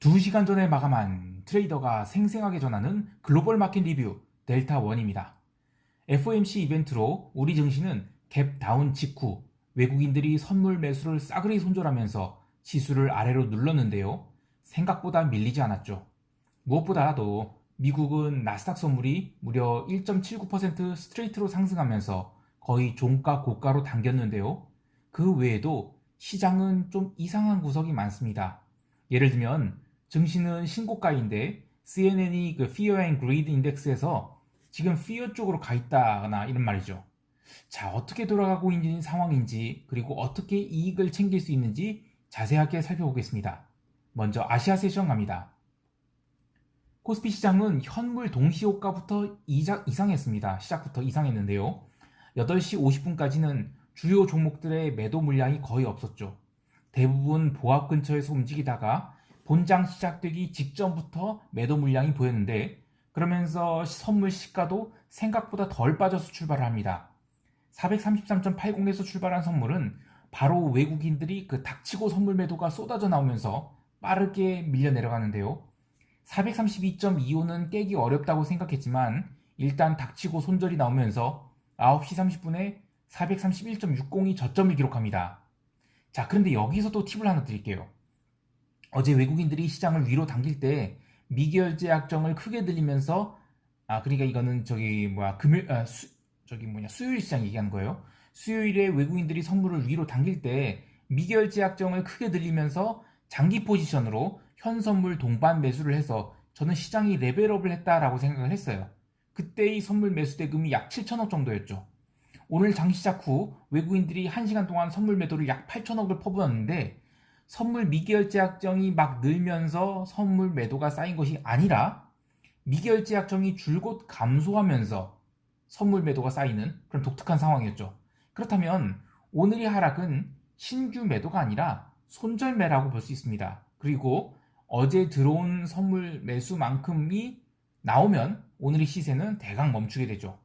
2시간 전에 마감한 트레이더가 생생하게 전하는 글로벌 마켓 리뷰 델타1입니다. FOMC 이벤트로 우리 증시는 갭 다운 직후 외국인들이 선물 매수를 싸그리 손절하면서 지수를 아래로 눌렀는데요. 생각보다 밀리지 않았죠. 무엇보다도 미국은 나스닥 선물이 무려 1.79% 스트레이트로 상승하면서 거의 종가 고가로 당겼는데요. 그 외에도 시장은 좀 이상한 구석이 많습니다. 예를 들면 증시는 신고가인데 CNN이 그 Fear and Greed 인덱스에서 지금 Fear 쪽으로 가 있다거나 이런 말이죠. 자, 어떻게 돌아가고 있는 상황인지 그리고 어떻게 이익을 챙길 수 있는지 자세하게 살펴보겠습니다. 먼저 아시아 세션 갑니다. 코스피 시장은 현물 동시호가부터 이상했습니다. 시작부터 이상했는데요. 8시 50분까지는 주요 종목들의 매도 물량이 거의 없었죠. 대부분 보합 근처에서 움직이다가 본장 시작되기 직전부터 매도 물량이 보였는데 그러면서 선물 시가도 생각보다 덜 빠져서 출발을 합니다. 433.80에서 출발한 선물은 바로 외국인들이 그 닥치고 선물 매도가 쏟아져 나오면서 빠르게 밀려 내려가는데요. 432.25는 깨기 어렵다고 생각했지만 일단 닥치고 손절이 나오면서 9시 30분에 431.60이 저점을 기록합니다. 자, 그런데 여기서 또 팁을 하나 드릴게요. 어제 외국인들이 시장을 위로 당길 때 미결제 약정을 크게 들리면서 그러니까 이거는 수요일 시장 얘기하는 거예요. 수요일에 외국인들이 선물을 위로 당길 때 미결제 약정을 크게 들리면서 장기 포지션으로 현 선물 동반 매수를 해서 저는 시장이 레벨업을 했다라고 생각을 했어요. 그때의 선물 매수 대금이 약 7천억 정도였죠. 오늘 장 시작 후 외국인들이 1시간 동안 선물 매도를 약 8천억을 퍼부었는데 선물 미결제 약정이 막 늘면서 선물 매도가 쌓인 것이 아니라 미결제 약정이 줄곧 감소하면서 선물 매도가 쌓이는 그런 독특한 상황이었죠. 그렇다면 오늘의 하락은 신규 매도가 아니라 손절매라고 볼 수 있습니다. 그리고 어제 들어온 선물 매수만큼이 나오면 오늘의 시세는 대강 멈추게 되죠.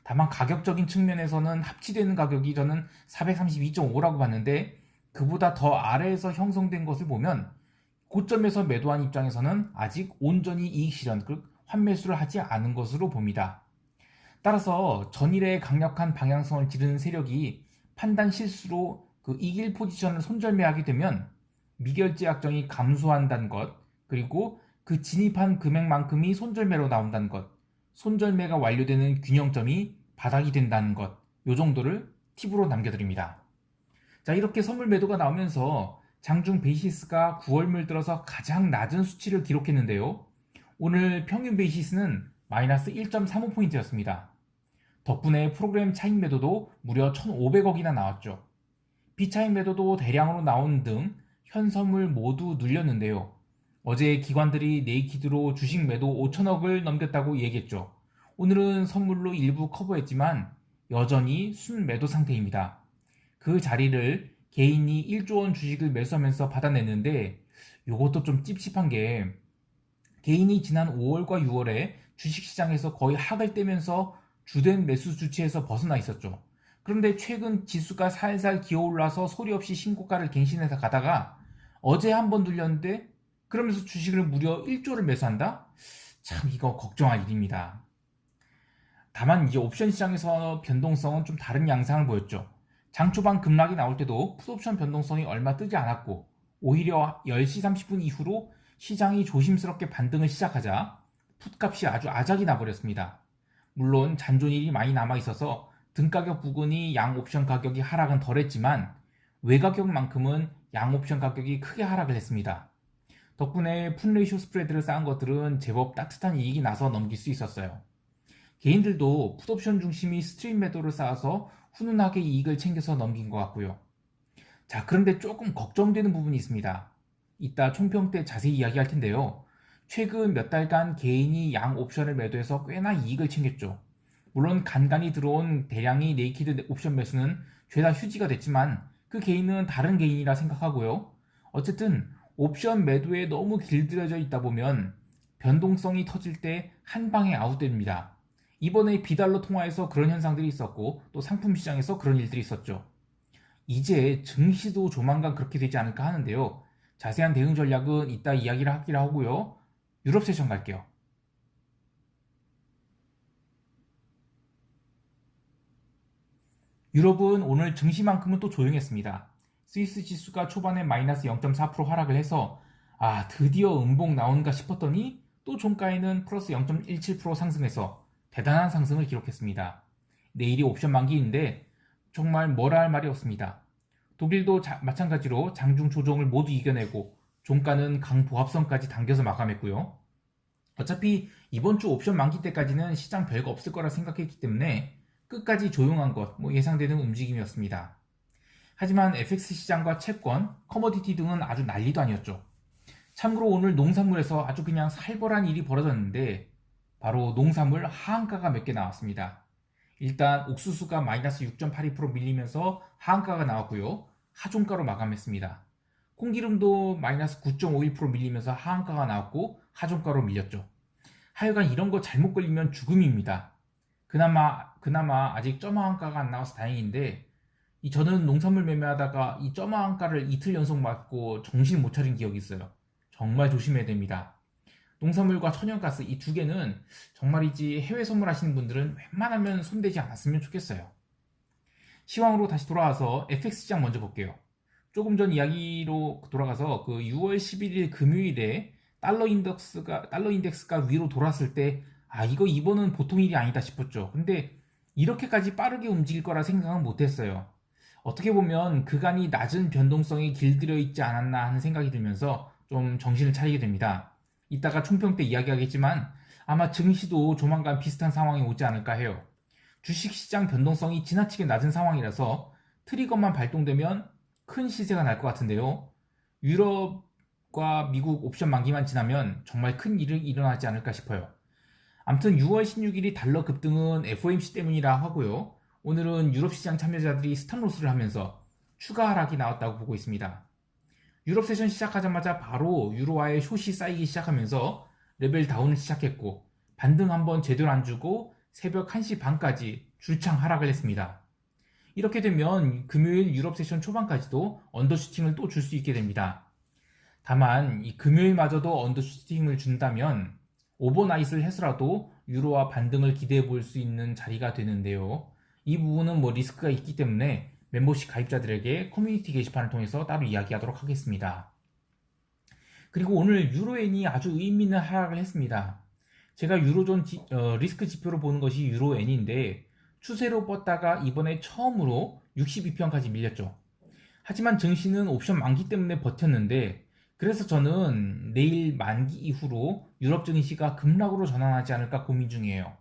다만 가격적인 측면에서는 합치되는 가격이 저는 432.5라고 봤는데 그보다 더 아래에서 형성된 것을 보면 고점에서 매도한 입장에서는 아직 온전히 이익 실현, 즉 환매수를 하지 않은 것으로 봅니다. 따라서 전일의 강력한 방향성을 지르는 세력이 판단 실수로 그 이길 포지션을 손절매하게 되면 미결제 약정이 감소한다는 것, 그리고 그 진입한 금액만큼이 손절매로 나온다는 것, 손절매가 완료되는 균형점이 바닥이 된다는 것, 요 정도를 팁으로 남겨드립니다. 자, 이렇게 선물 매도가 나오면서 장중 베이시스가 9월물 들어서 가장 낮은 수치를 기록했는데요. 오늘 평균 베이시스는 마이너스 1.35포인트였습니다. 덕분에 프로그램 차익 매도도 무려 1,500억이나 나왔죠. 비차익 매도도 대량으로 나온 등 현 선물 모두 눌렸는데요. 어제 기관들이 네이키드로 주식 매도 5천억을 넘겼다고 얘기했죠. 오늘은 선물로 일부 커버했지만 여전히 순매도 상태입니다. 그 자리를 개인이 1조 원 주식을 매수하면서 받아냈는데 이것도 좀 찝찝한 게 개인이 지난 5월과 6월에 주식시장에서 거의 학을 떼면서 주된 매수 주체에서 벗어나 있었죠. 그런데 최근 지수가 살살 기어올라서 소리 없이 신고가를 갱신해서 가다가 어제 한번 눌렸는데 그러면서 주식을 무려 1조를 매수한다? 참 이거 걱정할 일입니다. 다만 이제 옵션 시장에서 변동성은 좀 다른 양상을 보였죠. 장 초반 급락이 나올 때도 풋옵션 변동성이 얼마 뜨지 않았고 오히려 10시 30분 이후로 시장이 조심스럽게 반등을 시작하자 풋값이 아주 아작이 나버렸습니다. 물론 잔존일이 많이 남아있어서 등가격 부근이 양옵션 가격이 하락은 덜했지만 외가격만큼은 양옵션 가격이 크게 하락을 했습니다. 덕분에 풋레이쇼 스프레드를 쌓은 것들은 제법 따뜻한 이익이 나서 넘길 수 있었어요. 개인들도 풋옵션 중심의 스트림 매도를 쌓아서 훈훈하게 이익을 챙겨서 넘긴 것 같고요. 자, 그런데 조금 걱정되는 부분이 있습니다. 이따 총평 때 자세히 이야기할 텐데요. 최근 몇 달간 개인이 양 옵션을 매도해서 꽤나 이익을 챙겼죠. 물론 간간히 들어온 대량의 네이키드 옵션 매수는 죄다 휴지가 됐지만 그 개인은 다른 개인이라 생각하고요. 어쨌든 옵션 매도에 너무 길들여져 있다 보면 변동성이 터질 때 한 방에 아웃됩니다. 이번에 비달러 통화에서 그런 현상들이 있었고 또 상품 시장에서 그런 일들이 있었죠. 이제 증시도 조만간 그렇게 되지 않을까 하는데요. 자세한 대응 전략은 이따 이야기를 하기로 하고요. 유럽 세션 갈게요. 유럽은 오늘 증시만큼은 또 조용했습니다. 스위스 지수가 초반에 마이너스 0.4% 하락을 해서 드디어 음봉 나온가 싶었더니 또 종가에는 플러스 0.17% 상승해서 대단한 상승을 기록했습니다. 내일이 옵션 만기인데 정말 뭐라 할 말이 없습니다. 독일도 마찬가지로 장중 조정을 모두 이겨내고 종가는 강보합선까지 당겨서 마감했고요. 어차피 이번 주 옵션 만기 때까지는 시장 별거 없을 거라 생각했기 때문에 끝까지 조용한 것 예상되는 움직임이었습니다. 하지만 FX 시장과 채권, 커머디티 등은 아주 난리도 아니었죠. 참고로 오늘 농산물에서 아주 그냥 살벌한 일이 벌어졌는데 바로 농산물 하한가가 몇 개 나왔습니다. 일단 옥수수가 마이너스 6.82% 밀리면서 하한가가 나왔고요. 하종가로 마감했습니다. 콩기름도 마이너스 9.51% 밀리면서 하한가가 나왔고 하종가로 밀렸죠. 하여간 이런 거 잘못 걸리면 죽음입니다. 그나마 아직 점화한가가 안 나와서 다행인데 저는 농산물 매매하다가 이 점화한가를 이틀 연속 맞고 정신 못 차린 기억이 있어요. 정말 조심해야 됩니다. 농산물과 천연가스 이 두 개는 정말이지 해외 선물하시는 분들은 웬만하면 손대지 않았으면 좋겠어요. 시황으로 다시 돌아와서 FX 시장 먼저 볼게요. 조금 전 이야기로 돌아가서 6월 11일 금요일에 달러 인덱스가 위로 돌았을 때 이거 이번은 보통 일이 아니다 싶었죠. 근데 이렇게까지 빠르게 움직일 거라 생각은 못했어요. 어떻게 보면 그간이 낮은 변동성이 길들여 있지 않았나 하는 생각이 들면서 좀 정신을 차리게 됩니다. 이따가 총평 때 이야기하겠지만 아마 증시도 조만간 비슷한 상황이 오지 않을까 해요. 주식시장 변동성이 지나치게 낮은 상황이라서 트리거만 발동되면 큰 시세가 날 것 같은데요. 유럽과 미국 옵션 만기만 지나면 정말 큰 일이 일어나지 않을까 싶어요. 아무튼 6월 16일이 달러 급등은 FOMC 때문이라 하고요. 오늘은 유럽 시장 참여자들이 스탑로스를 하면서 추가 하락이 나왔다고 보고 있습니다. 유럽 세션 시작하자마자 바로 유로화의 숏이 쌓이기 시작하면서 레벨 다운을 시작했고 반등 한번 제대로 안 주고 새벽 1시 반까지 줄창 하락을 했습니다. 이렇게 되면 금요일 유럽 세션 초반까지도 언더슈팅을 또 줄 수 있게 됩니다. 다만 이 금요일마저도 언더슈팅을 준다면 오버나잇을 해서라도 유로화 반등을 기대해 볼 수 있는 자리가 되는데요. 이 부분은 리스크가 있기 때문에 멤버십 가입자들에게 커뮤니티 게시판을 통해서 따로 이야기하도록 하겠습니다. 그리고 오늘 유로엔이 아주 의미 있는 하락을 했습니다. 제가 유로존 리스크 지표로 보는 것이 유로엔인데 추세로 뻗다가 이번에 처음으로 62편까지 밀렸죠. 하지만 증시는 옵션 만기 때문에 버텼는데 그래서 저는 내일 만기 이후로 유럽 증시가 급락으로 전환하지 않을까 고민 중이에요.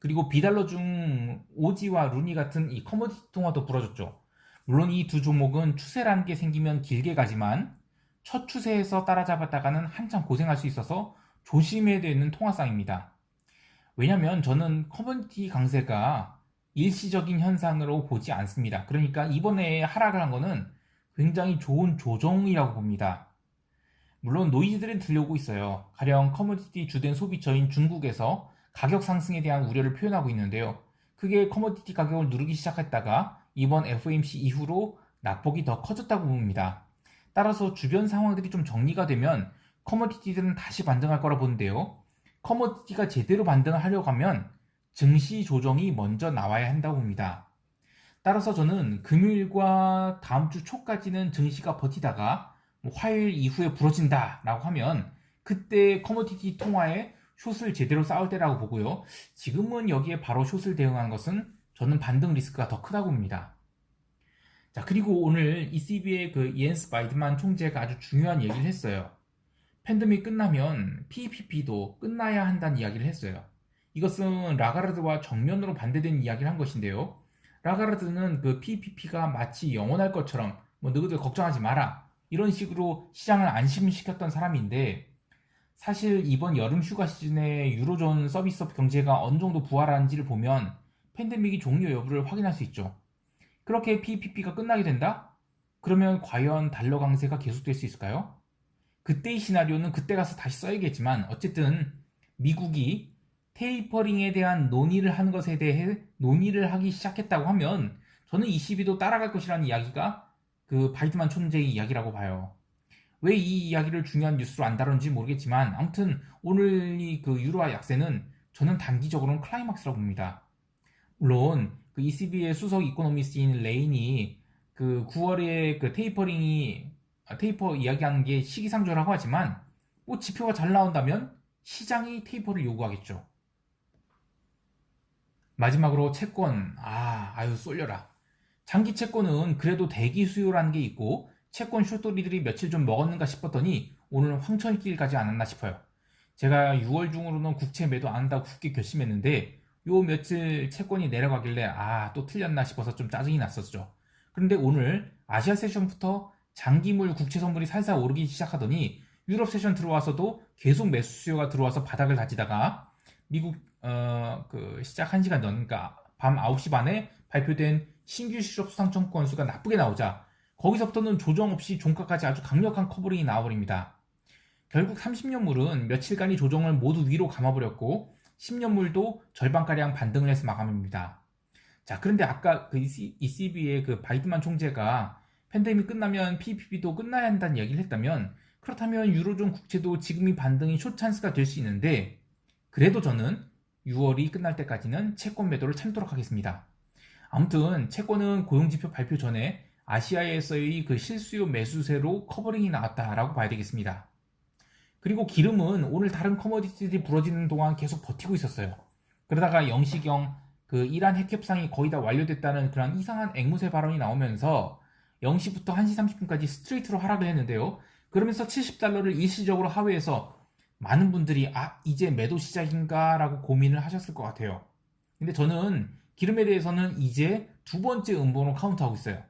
그리고 비달러 중 오지와 루니 같은 이 커머디티 통화도 부러졌죠. 물론 이 두 종목은 추세라는 게 생기면 길게 가지만 첫 추세에서 따라잡았다가는 한참 고생할 수 있어서 조심해야 되는 통화상입니다. 왜냐면 저는 커머디티 강세가 일시적인 현상으로 보지 않습니다. 그러니까 이번에 하락을 한 거는 굉장히 좋은 조정이라고 봅니다. 물론 노이즈들은 들려오고 있어요. 가령 커머디티 주된 소비처인 중국에서 가격 상승에 대한 우려를 표현하고 있는데요. 그게 커머디티 가격을 누르기 시작했다가 이번 FOMC 이후로 낙폭이 더 커졌다고 봅니다. 따라서 주변 상황들이 좀 정리가 되면 커머디티들은 다시 반등할 거라 보는데요. 커머디티가 제대로 반등을 하려고 하면 증시 조정이 먼저 나와야 한다고 봅니다. 따라서 저는 금요일과 다음 주 초까지는 증시가 버티다가 화요일 이후에 부러진다 라고 하면 그때 커머디티 통화에 숏을 제대로 쌓을 때라고 보고요. 지금은 여기에 바로 숏을 대응하는 것은 저는 반등 리스크가 더 크다고 봅니다. 자, 그리고 오늘 ECB의 이엔스 바이드만 총재가 아주 중요한 얘기를 했어요. 팬데믹 끝나면 PPP도 끝나야 한다는 이야기를 했어요. 이것은 라가르드와 정면으로 반대되는 이야기를 한 것인데요. 라가르드는 PPP가 마치 영원할 것처럼 너희들 걱정하지 마라 이런 식으로 시장을 안심시켰던 사람인데 사실 이번 여름 휴가 시즌에 유로존 서비스업 경제가 어느 정도 부활하는지를 보면 팬데믹이 종료 여부를 확인할 수 있죠. 그렇게 PPP가 끝나게 된다? 그러면 과연 달러 강세가 계속될 수 있을까요? 그때의 시나리오는 그때 가서 다시 써야겠지만 어쨌든 미국이 테이퍼링에 대한 논의를 하는 것에 대해 논의를 하기 시작했다고 하면 저는 ECB도 따라갈 것이라는 이야기가 바이드만 총재의 이야기라고 봐요. 왜 이 이야기를 중요한 뉴스로 안 다룬지 모르겠지만 아무튼 오늘 이 그 유로화 약세는 저는 단기적으로는 클라이막스라고 봅니다. 물론 그 ECB의 수석 이코노미스트인 레인이 그 9월에 그 테이퍼 이야기하는 게 시기상조라고 하지만 뭐 지표가 잘 나온다면 시장이 테이퍼를 요구하겠죠. 마지막으로 채권, 아유 쏠려라. 장기 채권은 그래도 대기 수요라는 게 있고 채권 숏돌이들이 며칠 좀 먹었는가 싶었더니 오늘 황천길 가지 않았나 싶어요. 제가 6월 중으로는 국채 매도 안 한다고 굳게 결심했는데 요 며칠 채권이 내려가길래 또 틀렸나 싶어서 좀 짜증이 났었죠. 그런데 오늘 아시아 세션부터 장기물 국채 선물이 살살 오르기 시작하더니 유럽 세션 들어와서도 계속 매수 수요가 들어와서 바닥을 다지다가 미국 시작 1시간 전, 그러니까 밤 9시 반에 발표된 신규 실업 수상청 건수가 나쁘게 나오자 거기서부터는 조정 없이 종가까지 아주 강력한 커버링이 나와버립니다. 결국 30년물은 며칠간의 조정을 모두 위로 감아버렸고 10년물도 절반가량 반등을 해서 마감입니다. 자, 그런데 아까 그 ECB의 그 바이드만 총재가 팬데믹 끝나면 PPP도 끝나야 한다는 얘기를 했다면 그렇다면 유로존 국채도 지금이 반등이 숏찬스가 될 수 있는데 그래도 저는 6월이 끝날 때까지는 채권 매도를 참도록 하겠습니다. 아무튼 채권은 고용지표 발표 전에 아시아에서의 그 실수요 매수세로 커버링이 나왔다라고 봐야 되겠습니다. 그리고 기름은 오늘 다른 커머디티들이 부러지는 동안 계속 버티고 있었어요. 그러다가 영시경 그 이란 핵협상이 거의 다 완료됐다는 그런 이상한 앵무새 발언이 나오면서 0시부터 1시 30분까지 스트레이트로 하락을 했는데요. 그러면서 70달러를 일시적으로 하회해서 많은 분들이 이제 매도 시작인가 라고 고민을 하셨을 것 같아요. 근데 저는 기름에 대해서는 이제 두 번째 음봉으로 카운트하고 있어요.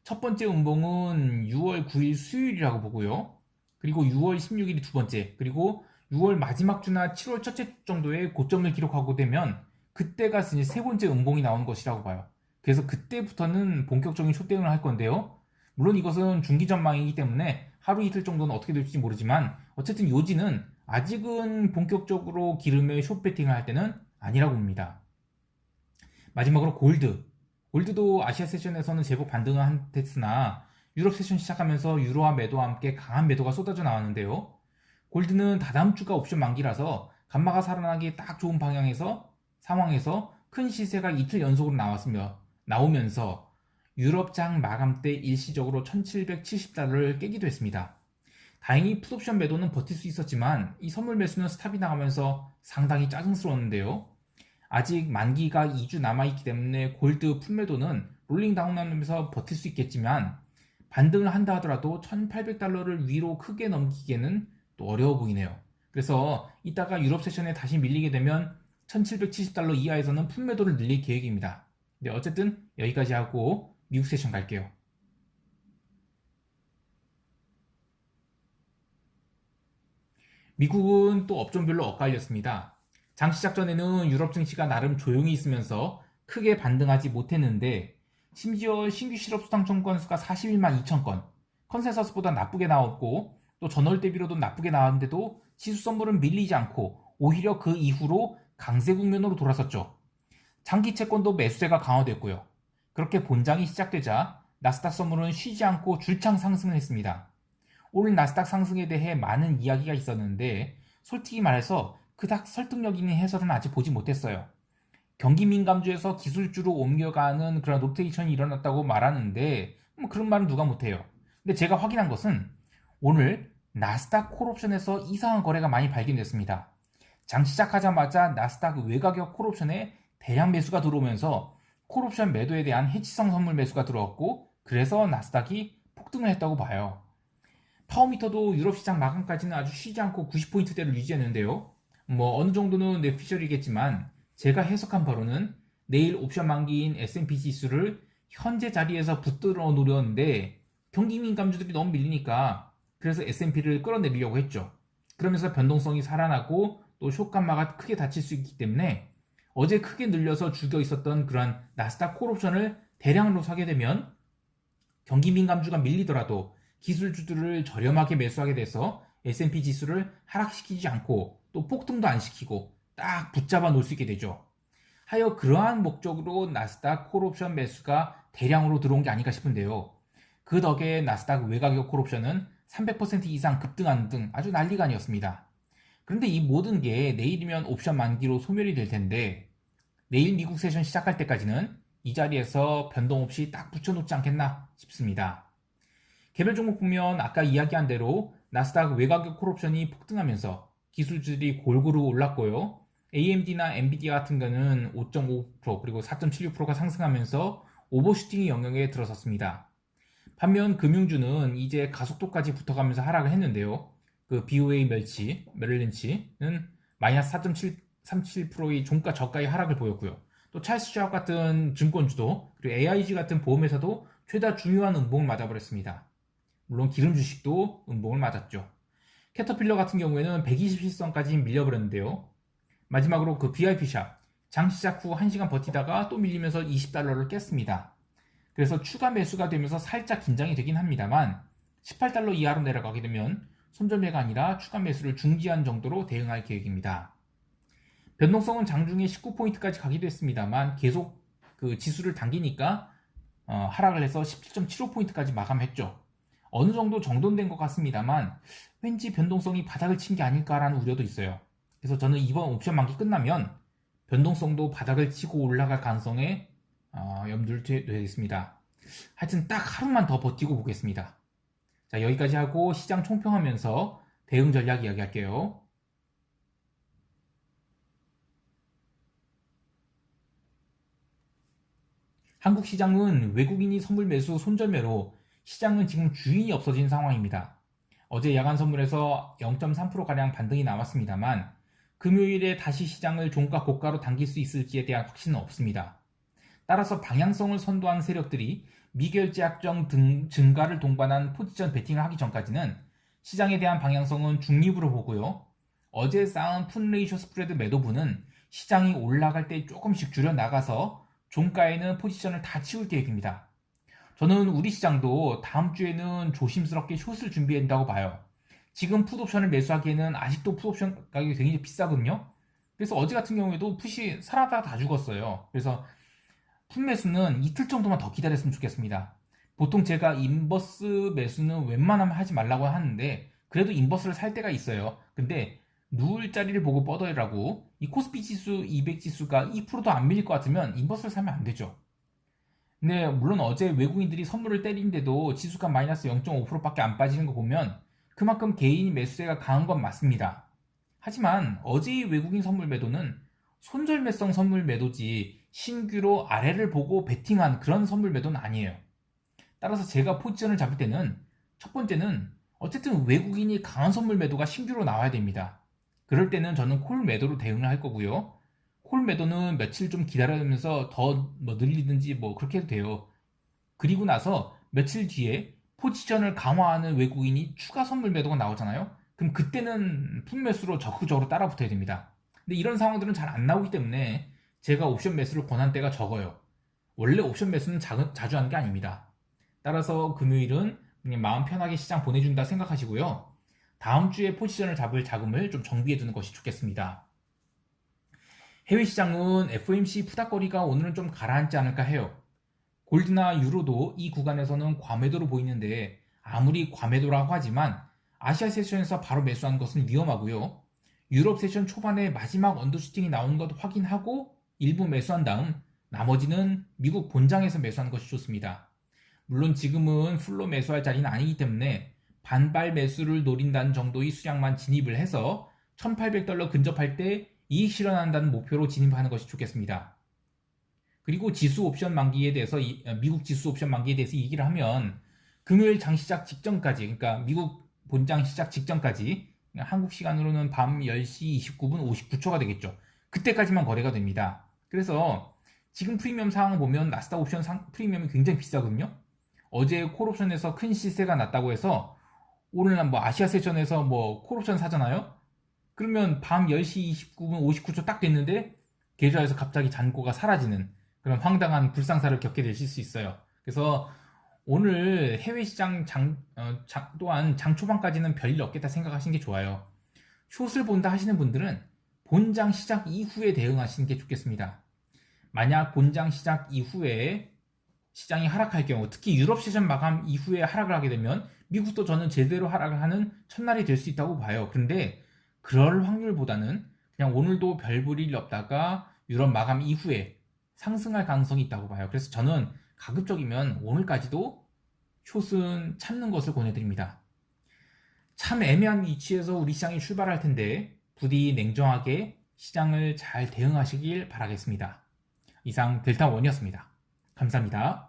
첫 번째 음봉은 6월 9일 수요일이라고 보고요. 그리고 6월 16일이 두 번째, 그리고 6월 마지막 주나 7월 첫째 주 정도에 고점을 기록하고 되면 그때가 이제 세 번째 음봉이 나오는 것이라고 봐요. 그래서 그때부터는 본격적인 숏대응을 할 건데요. 물론 이것은 중기 전망이기 때문에 하루 이틀 정도는 어떻게 될지 모르지만 어쨌든 요지는 아직은 본격적으로 기름에 숏 베팅을 할 때는 아니라고 봅니다. 마지막으로 골드도 아시아 세션에서는 제법 반등을 한 했으나 유럽 세션 시작하면서 유로화 매도와 함께 강한 매도가 쏟아져 나왔는데요. 골드는 다다음 주가 옵션 만기라서 감마가 살아나기 딱 좋은 상황에서 큰 시세가 이틀 연속으로 나오면서 유럽장 마감 때 일시적으로 1770달러를 깨기도 했습니다. 다행히 풋옵션 매도는 버틸 수 있었지만 이 선물 매수는 스탑이 나가면서 상당히 짜증스러웠는데요. 아직 만기가 2주 남아있기 때문에 골드 풋 매도는 롤링 다운하면서 버틸 수 있겠지만 반등을 한다 하더라도 1800달러를 위로 크게 넘기기에는 또 어려워 보이네요. 그래서 이따가 유럽 세션에 다시 밀리게 되면 1770달러 이하에서는 풋 매도를 늘릴 계획입니다. 네, 어쨌든 여기까지 하고 미국 세션 갈게요. 미국은 또 업종별로 엇갈렸습니다. 장 시작 전에는 유럽 증시가 나름 조용히 있으면서 크게 반등하지 못했는데 심지어 신규 실업 수상청 건수가 41만 2천 건, 컨센서스보다 나쁘게 나왔고 또 전월 대비로도 나쁘게 나왔는데도 지수 선물은 밀리지 않고 오히려 그 이후로 강세 국면으로 돌아섰죠. 장기 채권도 매수세가 강화됐고요. 그렇게 본장이 시작되자 나스닥 선물은 쉬지 않고 줄창 상승을 했습니다. 오늘 나스닥 상승에 대해 많은 이야기가 있었는데 솔직히 말해서 그닥 설득력 있는 해설은 아직 보지 못했어요. 경기 민감주에서 기술주로 옮겨가는 그런 로테이션이 일어났다고 말하는데 뭐 그런 말은 누가 못해요. 근데 제가 확인한 것은 오늘 나스닥 콜옵션에서 이상한 거래가 많이 발견됐습니다. 장 시작하자마자 나스닥 외가격 콜옵션에 대량 매수가 들어오면서 콜옵션 매도에 대한 해치성 선물 매수가 들어왔고 그래서 나스닥이 폭등을 했다고 봐요. 파워미터도 유럽 시장 마감까지는 아주 쉬지 않고 90포인트대를 유지했는데요. 뭐 어느 정도는 뇌피셜이겠지만 제가 해석한 바로는 내일 옵션 만기인 S&P 지수를 현재 자리에서 붙들어 놓으려는데 경기 민감주들이 너무 밀리니까 그래서 S&P를 끌어내리려고 했죠. 그러면서 변동성이 살아나고 또 숏감마가 크게 다칠 수 있기 때문에 어제 크게 늘려서 죽여 있었던 그런 나스닥 콜옵션을 대량으로 사게 되면 경기 민감주가 밀리더라도 기술주들을 저렴하게 매수하게 돼서 S&P 지수를 하락시키지 않고 또 폭등도 안 시키고 딱 붙잡아 놓을 수 있게 되죠. 하여 그러한 목적으로 나스닥 콜옵션 매수가 대량으로 들어온 게 아닌가 싶은데요. 그 덕에 나스닥 외가격 콜옵션은 300% 이상 급등하는 등 아주 난리가 아니었습니다. 그런데 이 모든 게 내일이면 옵션 만기로 소멸이 될 텐데 내일 미국 세션 시작할 때까지는 이 자리에서 변동 없이 딱 붙여놓지 않겠나 싶습니다. 개별 종목 보면 아까 이야기한 대로 나스닥 외곽의 콜옵션이 폭등하면서 기술주들이 골고루 올랐고요. AMD나 엔비디아 같은 거는 5.5% 그리고 4.76%가 상승하면서 오버슈팅의 영역에 들어섰습니다. 반면 금융주는 이제 가속도까지 붙어가면서 하락을 했는데요. 그 BOA 메릴린치는 마이너스 4.37%의 종가 저가의 하락을 보였고요. 또 찰스 슈왑 같은 증권주도 그리고 AIG 같은 보험회사도 최다 중요한 음봉을 맞아버렸습니다. 물론 기름 주식도 음봉을 맞았죠. 캐터필러 같은 경우에는 127선까지 밀려버렸는데요. 마지막으로 그 VIP샵 장 시작 후 1시간 버티다가 또 밀리면서 $20를 깼습니다. 그래서 추가 매수가 되면서 살짝 긴장이 되긴 합니다만 $18 이하로 내려가게 되면 손절매가 아니라 추가 매수를 중지한 정도로 대응할 계획입니다. 변동성은 장중에 19포인트까지 가기도 했습니다만 계속 그 지수를 당기니까 하락을 해서 17.75포인트까지 마감했죠. 어느 정도 정돈된 것 같습니다만 왠지 변동성이 바닥을 친 게 아닐까라는 우려도 있어요. 그래서 저는 이번 옵션 만기 끝나면 변동성도 바닥을 치고 올라갈 가능성에 염두를 두겠습니다. 하여튼 딱 하루만 더 버티고 보겠습니다. 자, 여기까지 하고 시장 총평하면서 대응 전략 이야기할게요. 한국 시장은 외국인이 선물 매수 손절매로 시장은 지금 주인이 없어진 상황입니다. 어제 야간 선물에서 0.3%가량 반등이 나왔습니다만 금요일에 다시 시장을 종가 고가로 당길 수 있을지에 대한 확신은 없습니다. 따라서 방향성을 선도한 세력들이 미결제 약정 등 증가를 동반한 포지션 베팅을 하기 전까지는 시장에 대한 방향성은 중립으로 보고요. 어제 쌓은 푼레이쇼 스프레드 매도분은 시장이 올라갈 때 조금씩 줄여 나가서 종가에는 포지션을 다 치울 계획입니다. 저는 우리 시장도 다음 주에는 조심스럽게 숏을 준비해야 된다고 봐요. 지금 풋옵션을 매수하기에는 아직도 풋옵션 가격이 굉장히 비싸거든요. 그래서 어제 같은 경우에도 풋이 사라다가 다 죽었어요. 그래서 풋 매수는 이틀 정도만 더 기다렸으면 좋겠습니다. 보통 제가 인버스 매수는 웬만하면 하지 말라고 하는데 그래도 인버스를 살 때가 있어요. 근데 누울 자리를 보고 뻗어라고 이 코스피 지수 200 지수가 2%도 안 밀릴 것 같으면 인버스를 사면 안 되죠. 근데 물론 어제 외국인들이 선물을 때리는데도 지수가 마이너스 0.5%밖에 안 빠지는 거 보면 그만큼 개인 매수세가 강한 건 맞습니다. 하지만 어제의 외국인 선물 매도는 손절매성 선물 매도지 신규로 아래를 보고 베팅한 그런 선물 매도는 아니에요. 따라서 제가 포지션을 잡을 때는 첫 번째는 어쨌든 외국인이 강한 선물 매도가 신규로 나와야 됩니다. 그럴 때는 저는 콜 매도로 대응을 할 거고요. 콜 매도는 며칠 좀 기다리면서 더 늘리든지 그렇게 해도 돼요. 그리고 나서 며칠 뒤에 포지션을 강화하는 외국인이 추가 선물 매도가 나오잖아요. 그럼 그때는 풋 매수로 적극적으로 따라 붙어야 됩니다. 근데 이런 상황들은 잘 안 나오기 때문에 제가 옵션 매수를 권한 때가 적어요. 원래 옵션 매수는 자주 하는 게 아닙니다. 따라서 금요일은 그냥 마음 편하게 시장 보내준다 생각하시고요. 다음 주에 포지션을 잡을 자금을 좀 정비해 두는 것이 좋겠습니다. 해외 시장은 FOMC 푸닥거리가 오늘은 좀 가라앉지 않을까 해요. 골드나 유로도 이 구간에서는 과매도로 보이는데 아무리 과매도라고 하지만 아시아 세션에서 바로 매수하는 것은 위험하고요. 유럽 세션 초반에 마지막 언더슈팅이 나오는 것 확인하고 일부 매수한 다음 나머지는 미국 본장에서 매수하는 것이 좋습니다. 물론 지금은 풀로 매수할 자리는 아니기 때문에 반발 매수를 노린다는 정도의 수량만 진입을 해서 $1,800 근접할 때 이익 실현한다는 목표로 진입하는 것이 좋겠습니다. 그리고 지수 옵션 만기에 대해서 미국 지수 옵션 만기에 대해서 얘기를 하면 금요일 장 시작 직전까지 그러니까 미국 본장 시작 직전까지 한국 시간으로는 밤 10시 29분 59초가 되겠죠. 그때까지만 거래가 됩니다. 그래서 지금 프리미엄 상황을 보면 나스닥 옵션 프리미엄이 굉장히 비싸거든요. 어제 콜옵션에서 큰 시세가 났다고 해서 오늘 아시아 세션에서 콜옵션 사잖아요. 그러면 밤 10시 29분 59초 딱 됐는데 계좌에서 갑자기 잔고가 사라지는 그런 황당한 불상사를 겪게 되실 수 있어요. 그래서 오늘 해외 시장 또한 장 초반까지는 별일 없겠다 생각하시는 게 좋아요. 숏을 본다 하시는 분들은 본장 시작 이후에 대응하시는 게 좋겠습니다. 만약 본장 시작 이후에 시장이 하락할 경우, 특히 유럽 시장 마감 이후에 하락을 하게 되면 미국도 저는 제대로 하락을 하는 첫날이 될 수 있다고 봐요. 그런데 그럴 확률보다는 그냥 오늘도 별 볼 일 없다가 유럽 마감 이후에 상승할 가능성이 있다고 봐요. 그래서 저는 가급적이면 오늘까지도 숏은 참는 것을 권해드립니다. 참 애매한 위치에서 우리 시장이 출발할 텐데 부디 냉정하게 시장을 잘 대응하시길 바라겠습니다. 이상 델타원이었습니다. 감사합니다.